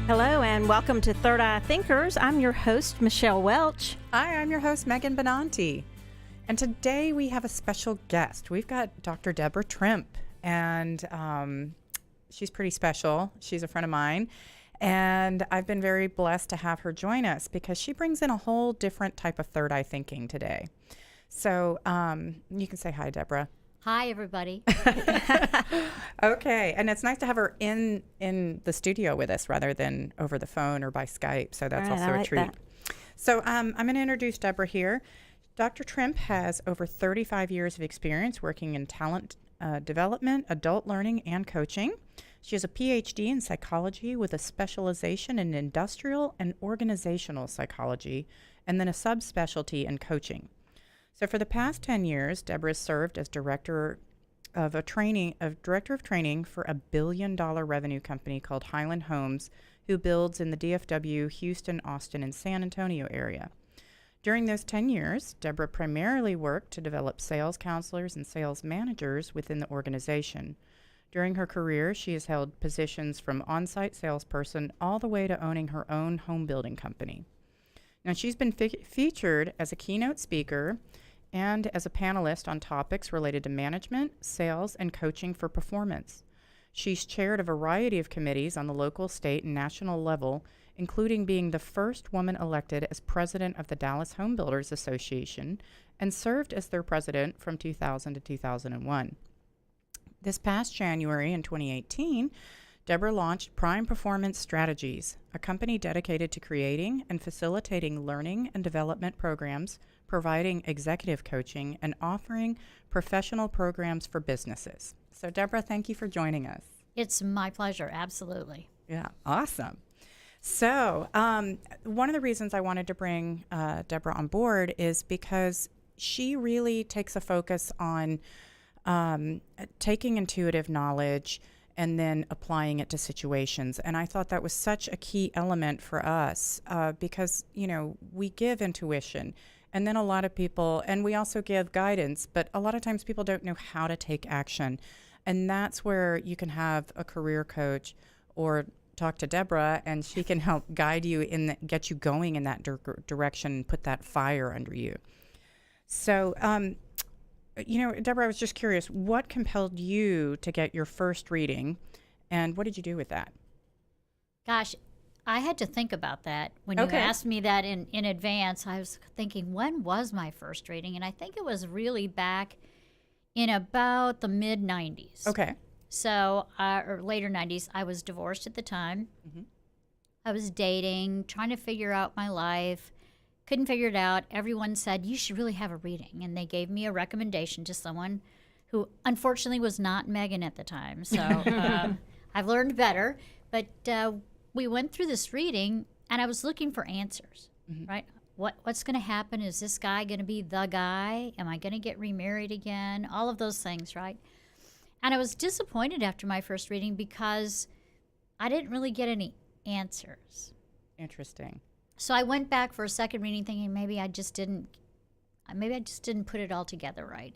Hello and welcome to Third Eye Thinkers. I'm your host, Michelle Welch. Hi, I'm your host, Megan Benanti. And today we have a special guest. We've got Dr. Debora Trimpe, and she's pretty special. She's a friend of mine, and I've been very blessed to have her join us because she brings in a whole different type of third eye thinking today. So you can say hi, Debora. Hi, everybody. Okay, and it's nice to have her in the studio with us rather than over the phone or by Skype, so that's Right, also I a like treat. that. So I'm going to introduce Debora here. Dr. Trimpe has over 35 years of experience working in talent development, adult learning, and coaching. She has a PhD in psychology with a specialization in industrial and organizational psychology, and then a subspecialty in coaching. So for the past 10 years, Debora has served as director of training for a $1 billion revenue company called Highland Homes, who builds in the DFW, Houston, Austin, and San Antonio area. During those 10 years, Debora primarily worked to develop sales counselors and sales managers within the organization. During her career, she has held positions from on-site salesperson all the way to owning her own home building company. Now, she's been featured as a keynote speaker and as a panelist on topics related to management, sales, and coaching for performance. She's chaired a variety of committees on the local, state, and national level, including being the first woman elected as president of the Dallas Home Builders Association and served as their president from 2000 to 2001. This past January in 2018, Debora launched Prime Performance Strategies, a company dedicated to creating and facilitating learning and development programs, providing executive coaching, and offering professional programs for businesses. So, Debora, thank you for joining us. It's my pleasure, absolutely. Yeah, awesome. So, one of the reasons I wanted to bring Debora on board is because she really takes a focus on taking intuitive knowledge and then applying it to situations. And I thought that was such a key element for us because, you know, we give intuition and then a lot of people, and we also give guidance, but a lot of times people don't know how to take action. And that's where you can have a career coach or talk to Debora and she can help guide you get you going in that direction and put that fire under you. So, you know, Debora, I was just curious, what compelled you to get your first reading, and what did you do with that? Gosh, I had to think about that. When you asked me that in advance, I was thinking, when was my first reading? And I think it was really back in about the mid-90s. Okay. So, or later 90s. I was divorced at the time. Mm-hmm. I was dating, trying to figure out my life. Couldn't figure it out. Everyone said, you should really have a reading. And they gave me a recommendation to someone who unfortunately was not Megan at the time. So I've learned better. But we went through this reading, and I was looking for answers, right? What's going to happen? Is this guy going to be the guy? Am I going to get remarried again? All of those things, right? And I was disappointed after my first reading because I didn't really get any answers. Interesting. So I went back for a second reading thinking maybe I just didn't put it all together right.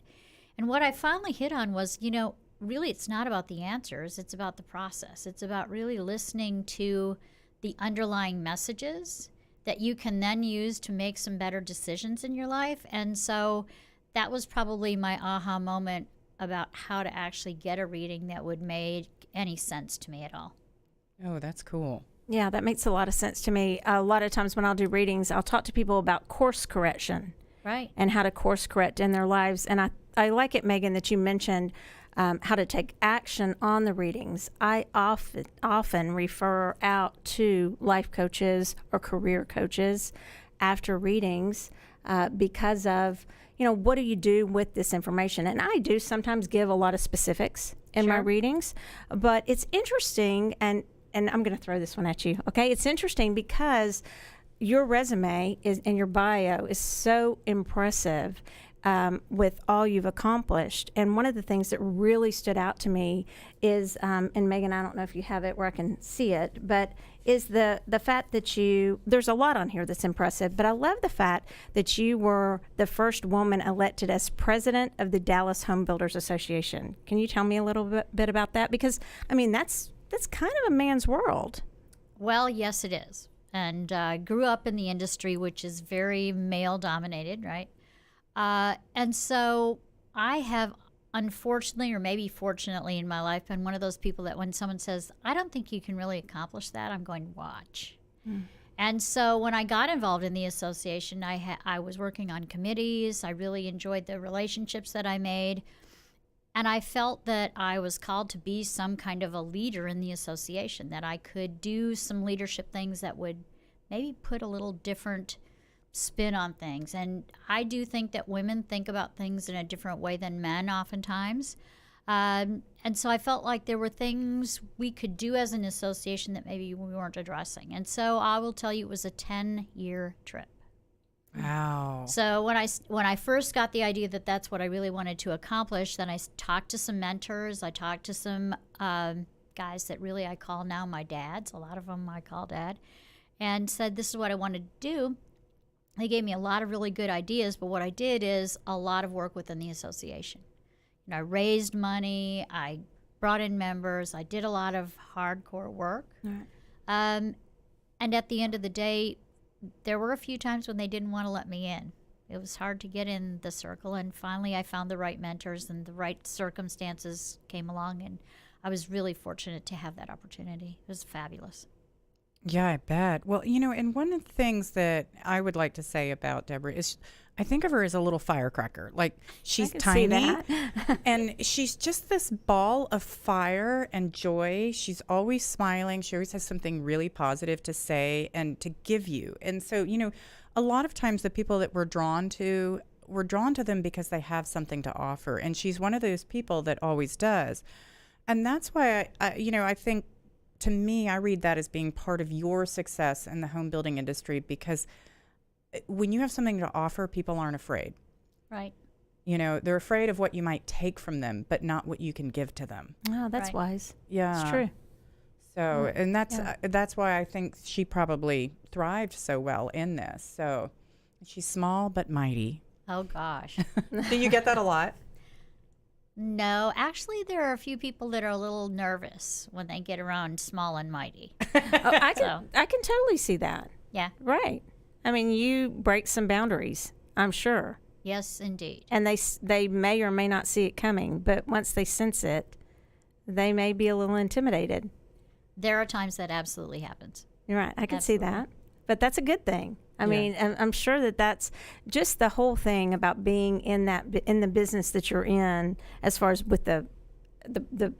And what I finally hit on was, you know, really it's not about the answers, it's about the process. It's about really listening to the underlying messages that you can then use to make some better decisions in your life. And so that was probably my aha moment about how to actually get a reading that would make any sense to me at all. Oh, that's cool. Yeah, that makes a lot of sense to me. A lot of times when I'll do readings, I'll talk to people about course correction. Right. And how to course correct in their lives. And I like it, Megan, that you mentioned how to take action on the readings. I often refer out to life coaches or career coaches after readings because of, you know, what do you do with this information? And I do sometimes give a lot of specifics in my readings, but it's interesting, and I'm going to throw this one at you, okay? It's interesting because your resume and your bio is so impressive with all you've accomplished. And one of the things that really stood out to me is, and Megan, I don't know if you have it where I can see it, but is the fact that there's a lot on here that's impressive, but I love the fact that you were the first woman elected as president of the Dallas Home Builders Association. Can you tell me a little bit about that? Because, I mean, that's kind of a man's world. Well, yes, it is. And grew up in the industry, which is very male dominated, right? And so I have, unfortunately, or maybe fortunately in my life, been one of those people that when someone says, I don't think you can really accomplish that, I'm going, watch. And so when I got involved in the association, I was working on committees. I really enjoyed the relationships that I made. And I felt that I was called to be some kind of a leader in the association, that I could do some leadership things that would maybe put a little different spin on things. And I do think that women think about things in a different way than men oftentimes. And so I felt like there were things we could do as an association that maybe we weren't addressing. And so I will tell you, it was a 10-year trip. Wow. So when I first got the idea that that's what I really wanted to accomplish, then I talked to some mentors. I talked to some guys that really I call now my dads. A lot of them I call dad, and said this is what I wanted to do. They gave me a lot of really good ideas, but what I did is a lot of work within the association. I raised money. I brought in members. I did a lot of hardcore work. Right. And at the end of the day, there were a few times when they didn't want to let me in. It was hard to get in the circle, and finally I found the right mentors and the right circumstances came along, and I was really fortunate to have that opportunity. It was fabulous. Yeah, I bet. Well, and one of the things that I would like to say about Deborah is I think of her as a little firecracker. Like, she's I can see tiny that. and she's just this ball of fire and joy. She's always smiling. She always has something really positive to say and to give you. And so, a lot of times the people that we're drawn to them because they have something to offer. And she's one of those people that always does. And that's why I think, to me, I read that as being part of your success in the home building industry, because when you have something to offer, people aren't afraid. Right. They're afraid of what you might take from them, but not what you can give to them. Oh, that's Right. wise. Yeah. It's true. So, and Yeah. that's why I think she probably thrived so well in this. So, she's small but mighty. Oh, gosh. Do you get that a lot? No, actually, there are a few people that are a little nervous when they get around small and mighty. I So, can totally see that. yeah. Right. I mean, you break some boundaries, I'm sure. Yes, indeed. And they may or may not see it coming, but once they sense it, they may be a little intimidated. There are times that absolutely happens. You're right. I can see Absolutely. that. But that's a good thing. I Yeah. mean, I'm sure that that's just the whole thing about being in the business that you're in, as far as with the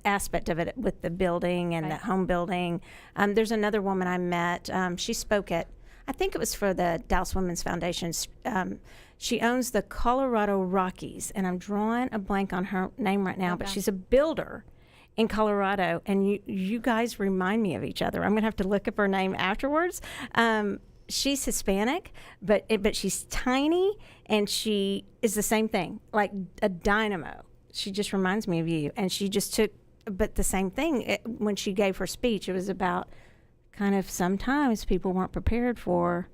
aspect of it with the building and Right. the home building. There's another woman I met. She spoke at, I think it was for the Dallas Women's Foundation. She owns the Colorado Rockies, and I'm drawing a blank on her name right now, but Okay. she's a builder in Colorado, and you guys remind me of each other. I'm gonna have to look up her name afterwards. She's Hispanic, but she's tiny, and she is the same thing, like a dynamo. She just reminds me of you, and she just took, but the same thing when she gave her speech. It was about kind of sometimes people weren't prepared for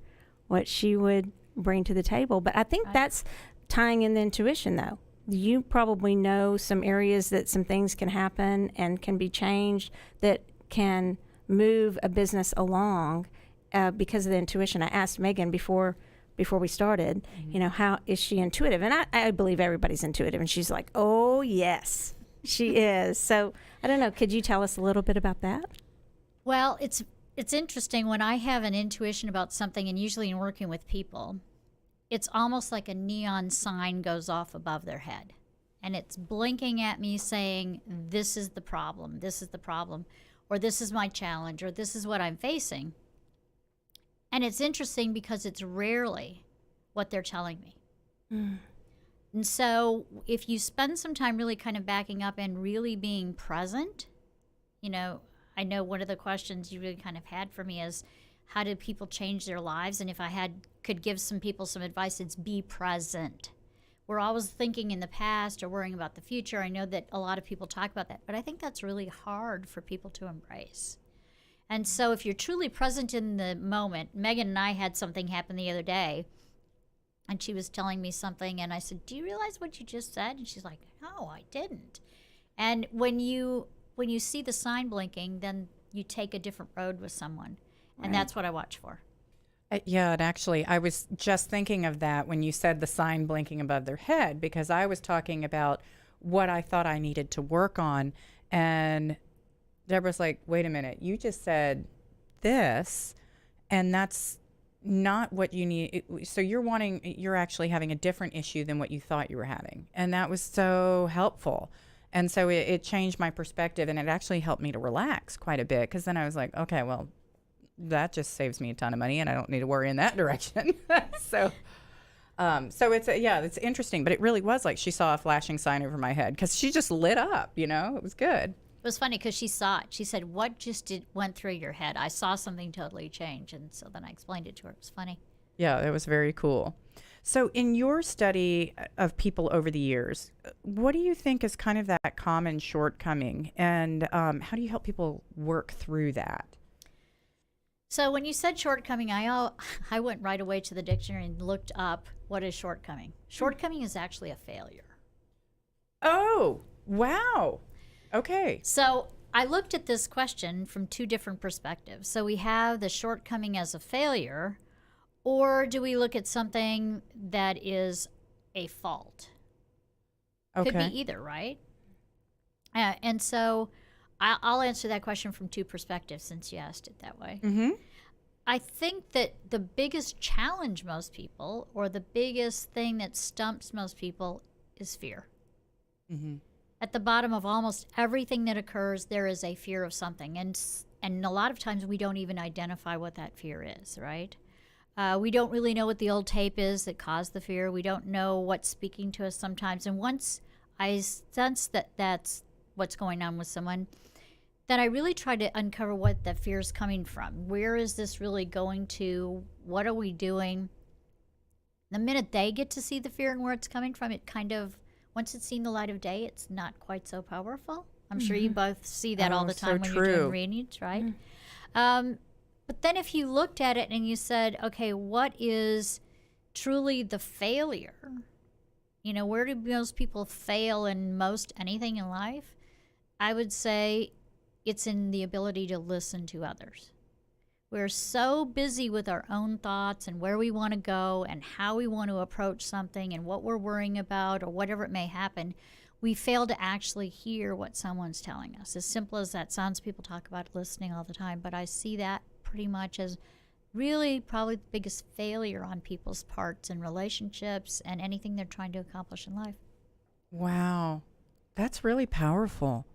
what she would bring to the table. But I think Right. that's tying in the intuition, though. You probably know some areas that some things can happen and can be changed that can move a business along because of the intuition. I asked Megan before we started, how is she intuitive? And I believe everybody's intuitive. And she's like, oh, yes, she is. So I don't know. Could you tell us a little bit about that? Well, it's interesting when I have an intuition about something, and usually in working with people, it's almost like a neon sign goes off above their head. And it's blinking at me saying, this is the problem, or this is my challenge, or this is what I'm facing. And it's interesting because it's rarely what they're telling me. And so if you spend some time really kind of backing up and really being present, I know one of the questions you really kind of had for me is, how do people change their lives? And if I could give some people some advice, it's be present. We're always thinking in the past or worrying about the future. I know that a lot of people talk about that, but I think that's really hard for people to embrace. And so if you're truly present in the moment, Megan and I had something happen the other day, and she was telling me something, and I said, do you realize what you just said? And she's like, no, I didn't. And when you see the sign blinking, then you take a different road with someone. And that's what I watch for. Yeah, and actually, I was just thinking of that when you said the sign blinking above their head, because I was talking about what I thought I needed to work on. And Deborah's like, wait a minute, you just said this, and that's not what you need. So you're actually having a different issue than what you thought you were having. And that was so helpful. And so it changed my perspective, and it actually helped me to relax quite a bit, because then I was like, okay, well, that just saves me a ton of money, and I don't need to worry in that direction. So it's interesting, but it really was like she saw a flashing sign over my head, because she just lit up, it was good. It was funny because she saw it. She said, what just went through your head? I saw something totally change. And so then I explained it to her. It was funny. Yeah, it was very cool. So in your study of people over the years, what do you think is kind of that common shortcoming, and how do you help people work through that? So when you said shortcoming, I went right away to the dictionary and looked up what is shortcoming. Shortcoming is actually a failure. Oh, wow. Okay. So I looked at this question from two different perspectives. So we have the shortcoming as a failure, or do we look at something that is a fault? Okay. Could be either, right? And so I'll answer that question from two perspectives, since you asked it that way. Mm-hmm. I think that the biggest challenge most people, or the biggest thing that stumps most people, is fear. Mm-hmm. At the bottom of almost everything that occurs, there is a fear of something. And a lot of times we don't even identify what that fear is, right? We don't really know what the old tape is that caused the fear. We don't know what's speaking to us sometimes. And once I sense that that's what's going on with someone, then I really try to uncover what the fear is coming from. Where is this really going to? What are we doing? The minute they get to see the fear and where it's coming from, it kind of, once it's seen the light of day, it's not quite so powerful. I'm sure you both see that all the time when you're doing readings, right? But then if you looked at it and you said, okay, what is truly the failure? Where do most people fail in most anything in life? I would say it's in the ability to listen to others. We're so busy with our own thoughts and where we want to go and how we want to approach something and what we're worrying about or whatever it may happen, we fail to actually hear what someone's telling us. As simple as that sounds, people talk about listening all the time, but I see that pretty much as really probably the biggest failure on people's parts in relationships and anything they're trying to accomplish in life. Wow. That's really powerful.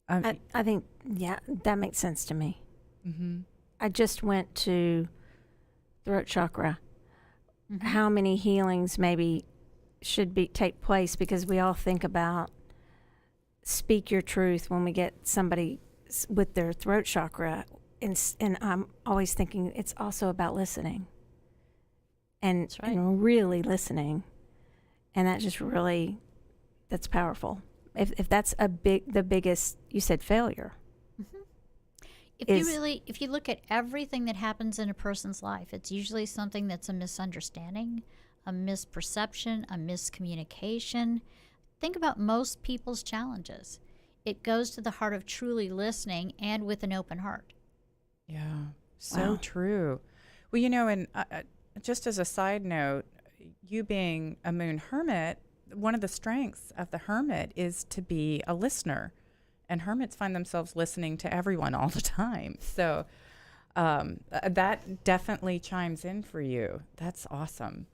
I think, yeah, that makes sense to me. Mm-hmm. I just went to throat chakra. Mm-hmm. How many healings maybe should take place, because we all think about speak your truth when we get somebody with their throat chakra, and I'm always thinking it's also about listening and, That's right. and really listening, and that just really, that's powerful. If that's the biggest, you said failure. If you look at everything that happens in a person's life, it's usually something that's a misunderstanding, a misperception, a miscommunication. Think about most people's challenges. It goes to the heart of truly listening and with an open heart. Yeah, so true. Well, and just as a side note, you being a moon hermit, one of the strengths of the hermit is to be a listener. And hermits find themselves listening to everyone all the time. So that definitely chimes in for you. That's awesome.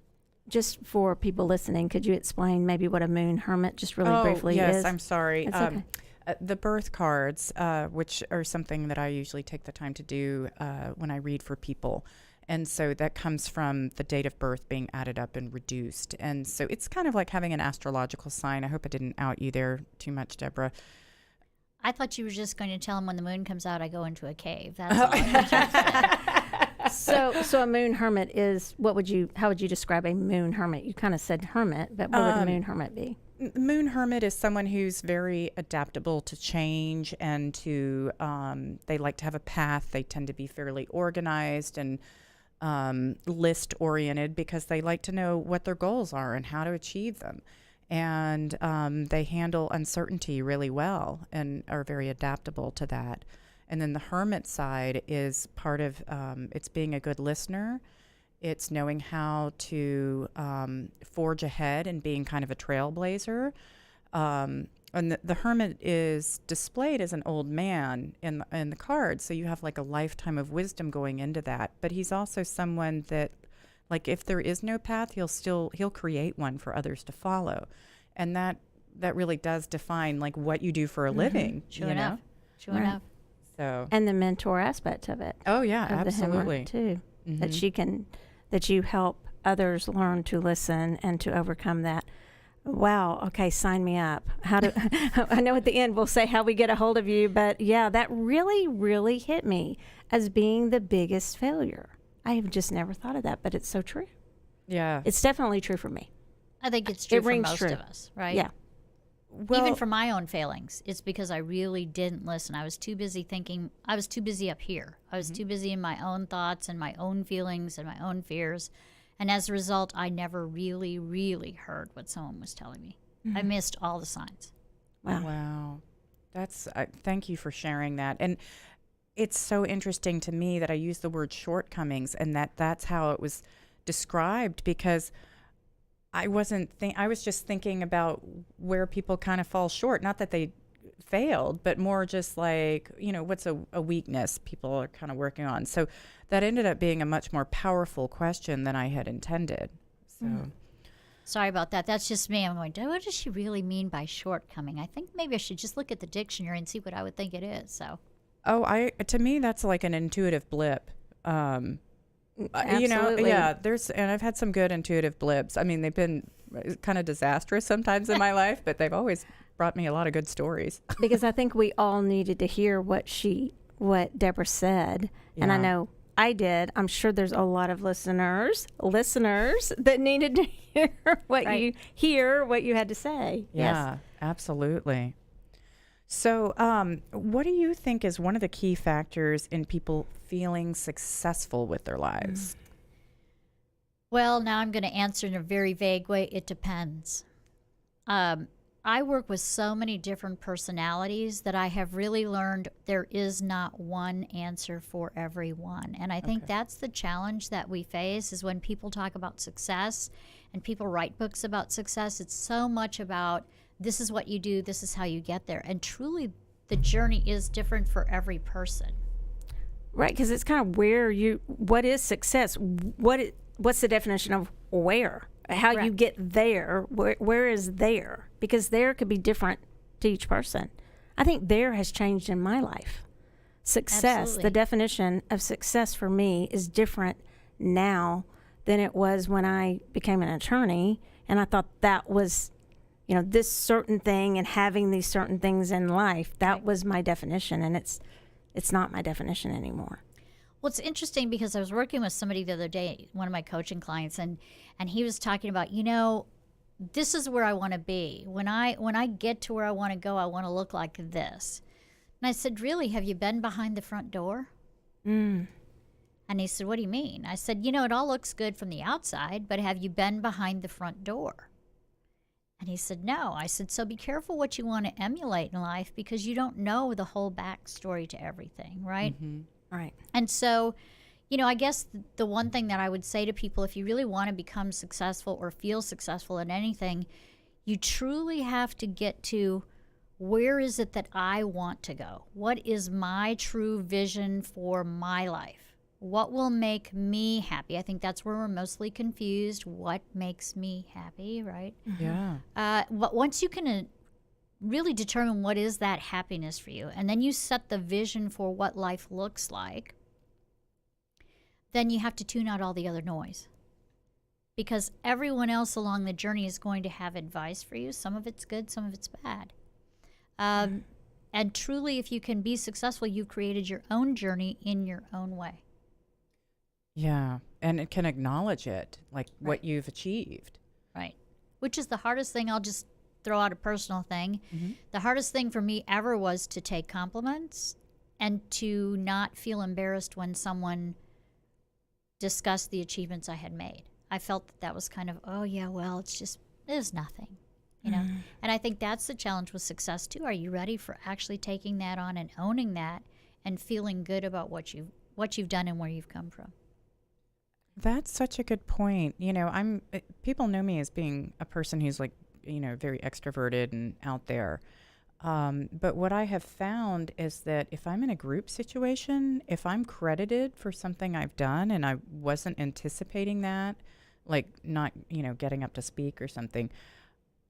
Just for people listening, could you explain maybe what a moon hermit just really briefly is? Yes, I'm sorry. It's okay. The birth cards, which are something that I usually take the time to do when I read for people. And so that comes from the date of birth being added up and reduced. And so it's kind of like having an astrological sign. I hope I didn't out you there too much, Deborah. I thought you were just going to tell them when the moon comes out, I go into a cave. That's all I So a moon hermit is, how would you describe a moon hermit? You kind of said hermit, but what would a moon hermit be? Moon hermit is someone who's very adaptable to change and to, they like to have a path. They tend to be fairly organized and list oriented, because they like to know what their goals are and how to achieve them. And they handle uncertainty really well and are very adaptable to that. And then the hermit side is part of it's being a good listener. It's knowing how to forge ahead and being kind of a trailblazer. And the hermit is displayed as an old man in the card, so you have like a lifetime of wisdom going into that. But he's also someone that, like, if there is no path, he'll create one for others to follow, and that really does define like what you do for a living. Sure you enough. know? Sure Right. enough. So And the mentor aspect of it. oh yeah, Of the Hammer, absolutely. too. That Mhm. that you help others learn to listen and to overcome that. Wow. Okay. Sign me up. How do I know at the end we'll say how we get a hold of you, but yeah, that really, really hit me as being the biggest failure. I have just never thought of that, but it's so true. Yeah. It's definitely true for me. I think it's true for rings most true. of us, right? Yeah. Well, Even for my own failings, it's because I really didn't listen. I was too busy thinking. I was too busy up here. I was too busy in my own thoughts and my own feelings and my own fears. And as a result, I never really, really heard what someone was telling me. I missed all the signs. Wow. Wow. That's thank you for sharing that. And it's so interesting to me that I use the word shortcomings and that's how it was described, because I was just thinking about where people kind of fall short, not that they failed, but more just like, what's a weakness people are kind of working on. So that ended up being a much more powerful question than I had intended. So Sorry about that. That's just me. I'm going, what does she really mean by shortcoming? I think maybe I should just look at the dictionary and see what I would think it is. So, to me, that's like an intuitive blip. Absolutely. Yeah, and I've had some good intuitive blips. I mean, they've been kind of disastrous sometimes in my life, but they've always brought me a lot of good stories. Because I think we all needed to hear what Deborah said. And I Yeah. know I did. I'm sure there's a lot of listeners that needed to hear what you had to say. Yeah, absolutely. So, what do you think is one of the key factors in people feeling successful with their lives? well, now I'm going to answer in a very vague way. It depends. I work with so many different personalities that I have really learned there is not one answer for everyone. And I think that's the challenge that we face is when people talk about success and people write books about success, it's so much about this is what you do, this is how you get there. And truly, the journey is different for every person. Right, because it's kind of what is success? What's the definition of where? How you Correct. get there? Where is there? Because there could be different to each person. I think there has changed in my life. Success, Absolutely. the definition of success for me is different now than it was when I became an attorney. And I thought that was, this certain thing and having these certain things in life, that was my definition. And it's not my definition anymore. Well, it's interesting because I was working with somebody the other day, one of my coaching clients, and he was talking about, this is where I want to be. When I get to where I want to go, I want to look like this. And I said, really, have you been behind the front door? Mm. And he said, what do you mean? I said, it all looks good from the outside, but have you been behind the front door? And he said, no. I said, so be careful what you want to emulate in life because you don't know the whole backstory to everything, right? Mm-hmm. Right. And so, I guess the one thing that I would say to people, if you really want to become successful or feel successful in anything, you truly have to get to where is it that I want to go? What is my true vision for my life? What will make me happy? I think that's where we're mostly confused. What makes me happy, right? Yeah. But once you can really determine what is that happiness for you, and then you set the vision for what life looks like, then you have to tune out all the other noise. Because everyone else along the journey is going to have advice for you. Some of it's good, some of it's bad. And truly, if you can be successful, you've created your own journey in your own way. Yeah. And it can acknowledge it, like Right. what you've achieved. Right. Which is the hardest thing. I'll just throw out a personal thing. Mm-hmm. The hardest thing for me ever was to take compliments and to not feel embarrassed when someone discussed the achievements I had made. I felt that was kind of, oh yeah, well, it's nothing, And I think that's the challenge with success too. Are you ready for actually taking that on and owning that and feeling good about what you've done and where you've come from. That's such a good point. People know me as being a person who's like, very extroverted and out there. But what I have found is that if I'm in a group situation, if I'm credited for something I've done and I wasn't anticipating that, like not, getting up to speak or something,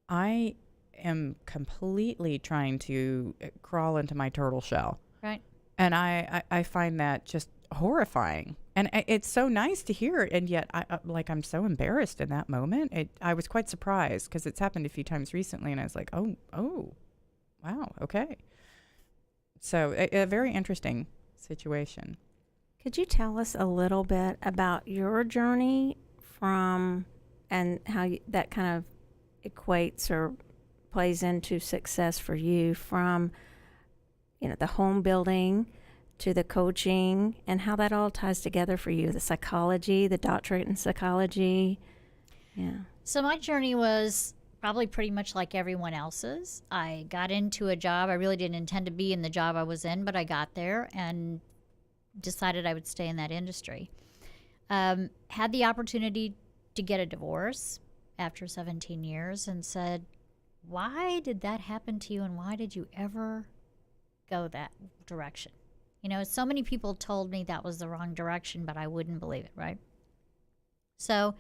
I am completely trying to crawl into my turtle shell. Right. And I find that just horrifying. And it's so nice to hear it. And yet, I'm so embarrassed in that moment. I was quite surprised because it's happened a few times recently. And I was like, oh, wow, okay. So a very interesting situation. Could you tell us a little bit about your journey from and how that kind of equates or plays into success for you from, the home building to the coaching and how that all ties together for you, the psychology, the doctorate in psychology? Yeah. So my journey was probably pretty much like everyone else's. I got into a job. I really didn't intend to be in the job I was in, but I got there and decided I would stay in that industry. Had the opportunity to get a divorce after 17 years and said, why did that happen to you and why did you ever go that direction? So many people told me that was the wrong direction, but I wouldn't believe it, right? So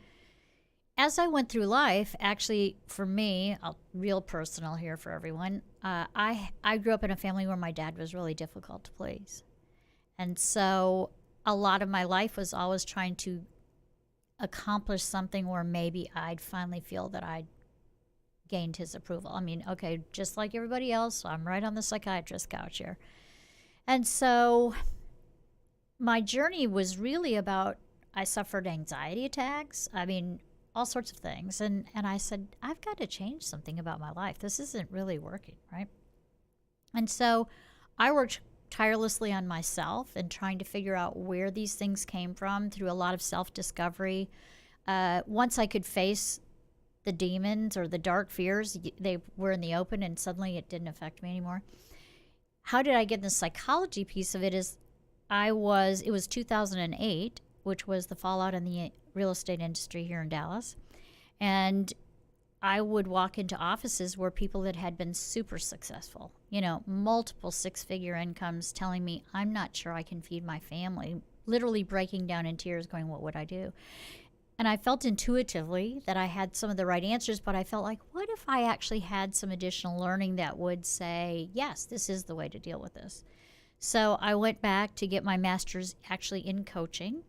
as I went through life, actually, for me, real personal here for everyone, I grew up in a family where my dad was really difficult to please. And so a lot of my life was always trying to accomplish something where maybe I'd finally feel that I'd gained his approval. I mean, okay, just like everybody else, I'm right on the psychiatrist couch here. And so my journey was really about, I suffered anxiety attacks. I mean, all sorts of things. And I said, I've got to change something about my life. This isn't really working, right? And so I worked tirelessly on myself and trying to figure out where these things came from through a lot of self-discovery. Once I could face the demons or the dark fears, they were in the open and suddenly it didn't affect me anymore. How did I get the psychology piece of it is it was 2008, which was the fallout in the real estate industry here in Dallas. And I would walk into offices where people that had been super successful, multiple six-figure incomes telling me, I'm not sure I can feed my family, literally breaking down in tears going, what would I do? And I felt intuitively that I had some of the right answers, but I felt like, what if I actually had some additional learning that would say, yes, this is the way to deal with this? So I went back to get my master's actually in coaching.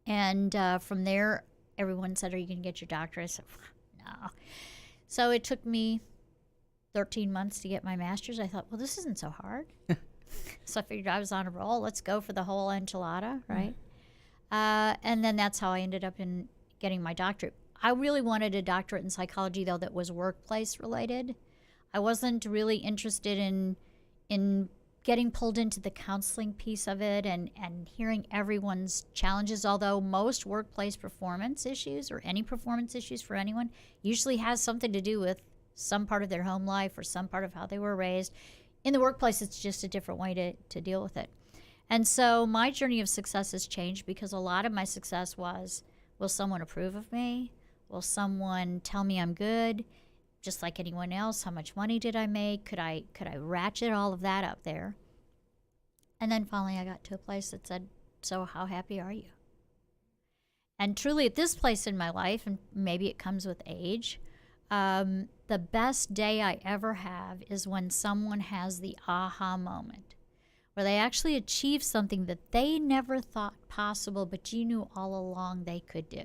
And from there, everyone said, are you going to get your doctorate? I said, no. So it took me 13 months to get my master's. I thought, well, this isn't so hard. So I figured I was on a roll. Let's go for the whole enchilada, right? And then that's how I ended up in getting my doctorate. I really wanted a doctorate in psychology, though, that was workplace related. I wasn't really interested in getting pulled into the counseling piece of it and hearing everyone's challenges, although most workplace performance issues or any performance issues for anyone usually has something to do with some part of their home life or some part of how they were raised. In the workplace, it's just a different way to deal with it. And so my journey of success has changed because a lot of my success was, will someone approve of me? Will someone tell me I'm good? Just like anyone else, how much money did I make? Could I ratchet all of that up there? And then finally I got to a place that said, so how happy are you? And truly at this place in my life, and maybe it comes with age, the best day I ever have is when someone has the aha moment, where they actually achieve something that they never thought possible, but you knew all along they could do.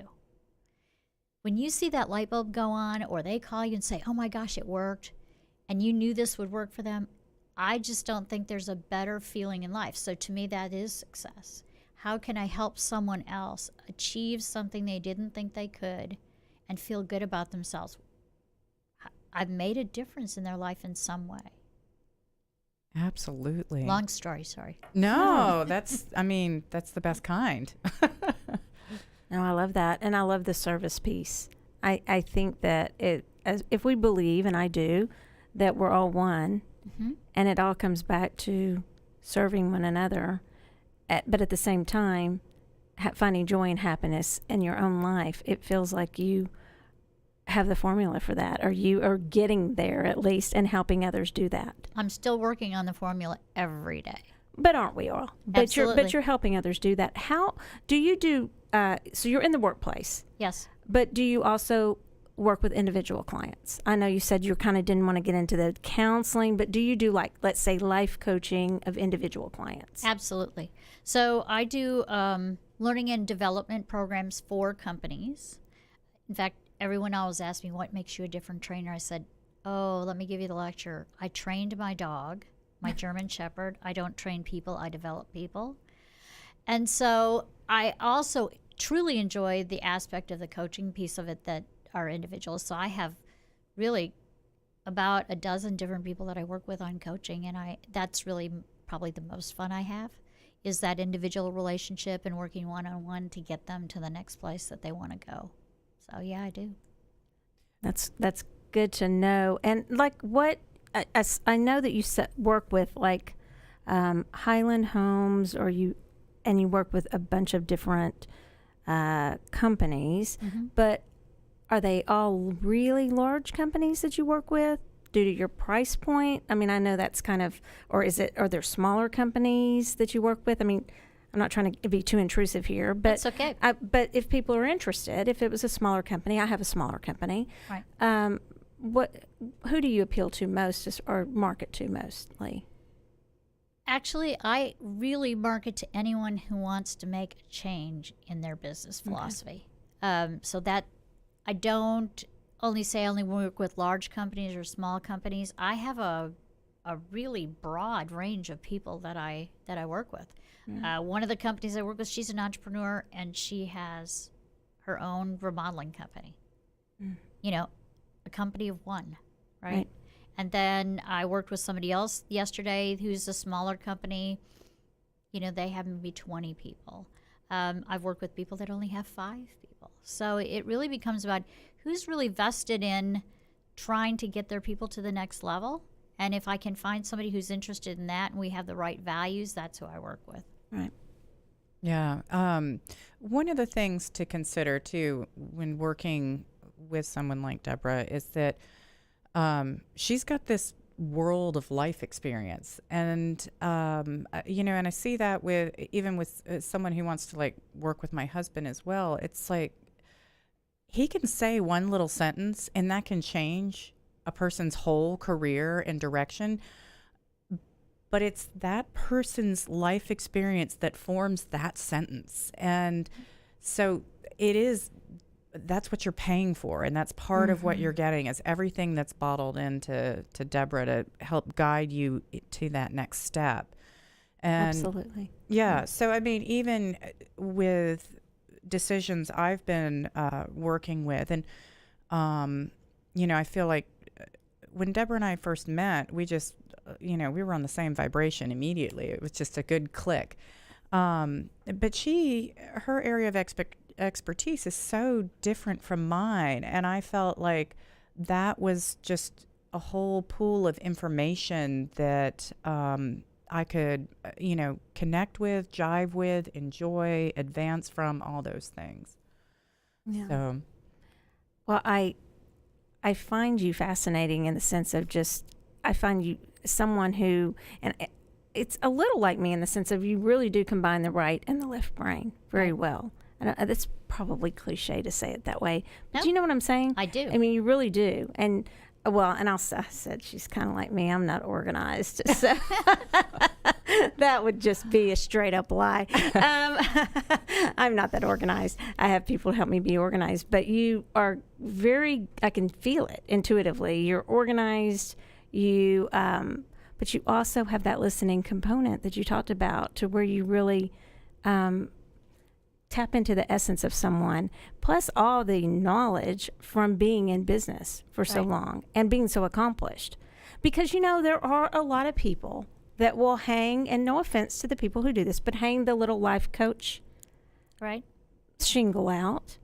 When you see that light bulb go on, or they call you and say, oh my gosh, it worked, and you knew this would work for them, I just don't think there's a better feeling in life. So to me, that is success. How can I help someone else achieve something they didn't think they could and feel good about themselves? I've made a difference in their life in some way. Absolutely. Long story, sorry. No, that's the best kind. No, I love that. And I love the service piece. I think that if we believe, and I do, that we're all one, and it all comes back to serving one another, but at the same time, finding joy and happiness in your own life, it feels like you have the formula for that, or you are getting there at least and helping others do that. I'm still working on the formula every day. But aren't we all? But Absolutely. you're helping others do that. How do you do? So you're in the workplace, Yes. but do you also work with individual clients? I know you said you kind of didn't want to get into the counseling, but do you do, like, let's say, life coaching of individual clients? Absolutely. So I do learning and development programs for companies. In fact, everyone always asks me, what makes you a different trainer? I said, oh, let me give you the lecture. I trained my dog, my German Shepherd. I don't train people, I develop people. And so I also truly enjoy the aspect of the coaching piece of it that are individuals. So I have really about a dozen different people that I work with on coaching, and that's really probably the most fun I have, is that individual relationship and working one-on-one to get them to the next place that they want to go. So yeah, I do. That's good to know. And like, what I know that you work with, like, Highland Homes, you work with a bunch of different companies, but are they all really large companies that you work with due to your price point? I mean, I know that's kind of, are there smaller companies that you work with? I mean, I'm not trying to be too intrusive here, but That's okay. But if people are interested, if it was a smaller company, I have a smaller company. Right. Who do you appeal to most, or market to mostly? Actually, I really market to anyone who wants to make a change in their business philosophy. So that I don't only say I only work with large companies or small companies. I have a really broad range of people that I work with. One of the companies I work with, she's an entrepreneur, and she has her own remodeling company. You know, a company of one, right? And then I worked with somebody else yesterday who's a smaller company. You know, they have maybe 20 people. I've worked with people that only have 5 people. So it really becomes about who's really vested in trying to get their people to the next level. And if I can find somebody who's interested in that and we have the right values, that's who I work with. Right. Yeah. One of the things to consider, too, when working with someone like Debora is that she's got this world of life experience. And, and I see that even with someone who wants to, like, work with my husband as well. It's like he can say one little sentence and that can change a person's whole career and direction. But it's that person's life experience that forms that sentence. And so that's what you're paying for. And that's part of what you're getting, is everything that's bottled into Debora to help guide you to that next step. And Absolutely. Yeah. So, I mean, even with decisions I've been working with, and, I feel like when Debora and I first met, we just, we were on the same vibration immediately. It was just a good click. But her area of expertise is so different from mine. And I felt like that was just a whole pool of information that I could, connect with, jive with, enjoy, advance from, all those things. Yeah. So, Well, I find you fascinating in the sense of I find you someone who, and it's a little like me in the sense of you really do combine the right and the left brain very well. And that's probably cliche to say it that way, but No. you know what I'm saying? I do. I mean, you really do. And I said she's kind of like me. I'm not organized, so that would just be a straight up lie. I'm not that organized. I have people to help me be organized, but you are I can feel it intuitively. You're organized. But you also have that listening component that you talked about, to where you really tap into the essence of someone, plus all the knowledge from being in business for so long and being so accomplished. Because, there are a lot of people that will hang, and no offense to the people who do this, but hang the little life coach shingle out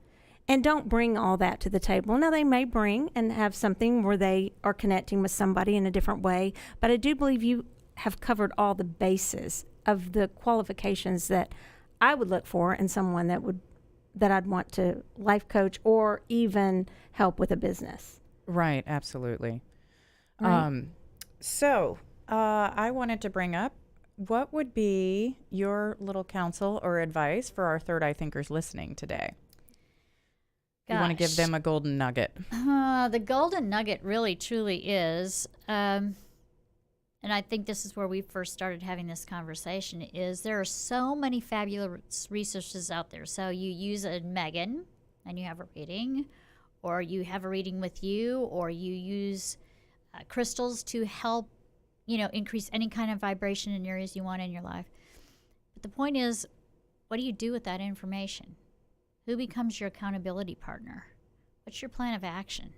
and don't bring all that to the table. Now, they may bring and have something where they are connecting with somebody in a different way, but I do believe you have covered all the bases of the qualifications that I would look for in someone that I'd want to life coach or even help with a business. Right, absolutely. Right. So I wanted to bring up, what would be your little counsel or advice for our third eye thinkers listening today? You want to give them a golden nugget. The golden nugget really truly is, and I think this is where we first started having this conversation, is there are so many fabulous resources out there. So you use a Megan and you have a reading, or you have a reading with you, or you use crystals to help, increase any kind of vibration in areas you want in your life. But the point is, what do you do with that information? Who becomes your accountability partner? What's your plan of action?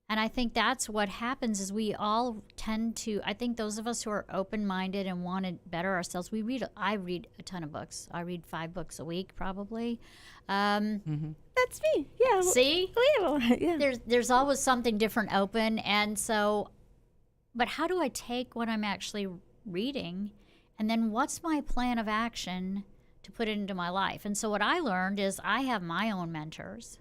And I think that's what happens is we all tend to, I think those of us who are open-minded and want to better ourselves, I read a ton of books. I read 5 books a week probably. That's me. Yeah. See? Yeah. There's always something different open. And so, but how do I take what I'm actually reading and then what's my plan of action to put it into my life? And so what I learned is I have my own mentors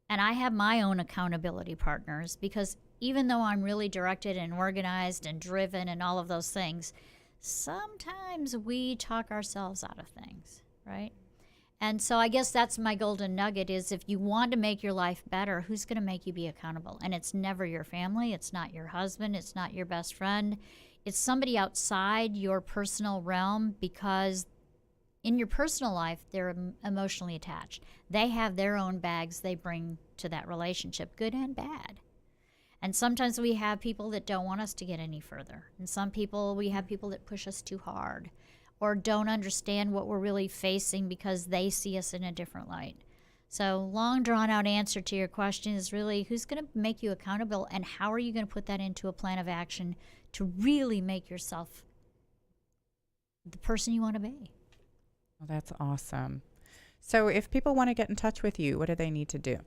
and I have my own accountability partners, because even though I'm really directed and organized and driven and all of those things, sometimes we talk ourselves out of things, right? And so I guess that's my golden nugget is, if you want to make your life better, who's going to make you be accountable? And it's never your family. It's not your husband. It's not your best friend. It's somebody outside your personal realm, because in your personal life, they're emotionally attached. They have their own bags they bring to that relationship, good and bad. And sometimes we have people that don't want us to get any further. And we have people that push us too hard or don't understand what we're really facing because they see us in a different light. So long drawn out answer to your question is really, who's going to make you accountable, and how are you going to put that into a plan of action to really make yourself the person you want to be? Well, that's awesome. So if people want to get in touch with you, what do they need to do?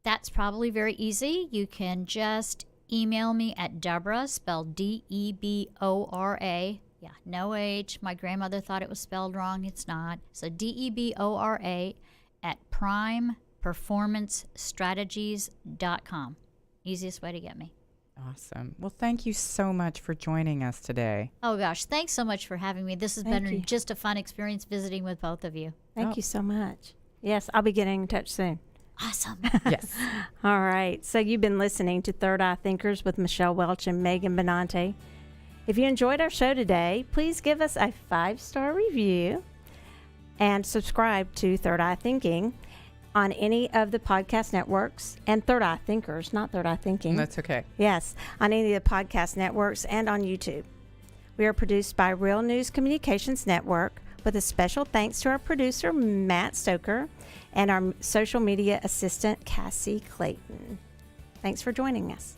That's probably very easy. You can just email me at Debora, spelled Debora. Yeah, no H. My grandmother thought it was spelled wrong. It's not. So Debora at primeperformancestrategies.com. Easiest way to get me. Awesome. Well, thank you so much for joining us today. Oh, gosh. Thanks so much for having me. This has been just a fun experience visiting with both of you. Thank you so much. Yes, I'll be getting in touch soon. Awesome. Yes. All right. So you've been listening to Third Eye Thinkers with Michelle Welch and Megan Benante. If you enjoyed our show today, please give us a 5-star review and subscribe to Third Eye Thinking on any of the podcast networks, and Third Eye Thinkers, not Third Eye Thinking. That's okay. Yes, on any of the podcast networks and on YouTube. We are produced by Real News Communications Network, with a special thanks to our producer, Matt Stoker, and our social media assistant, Cassie Clayton. Thanks for joining us.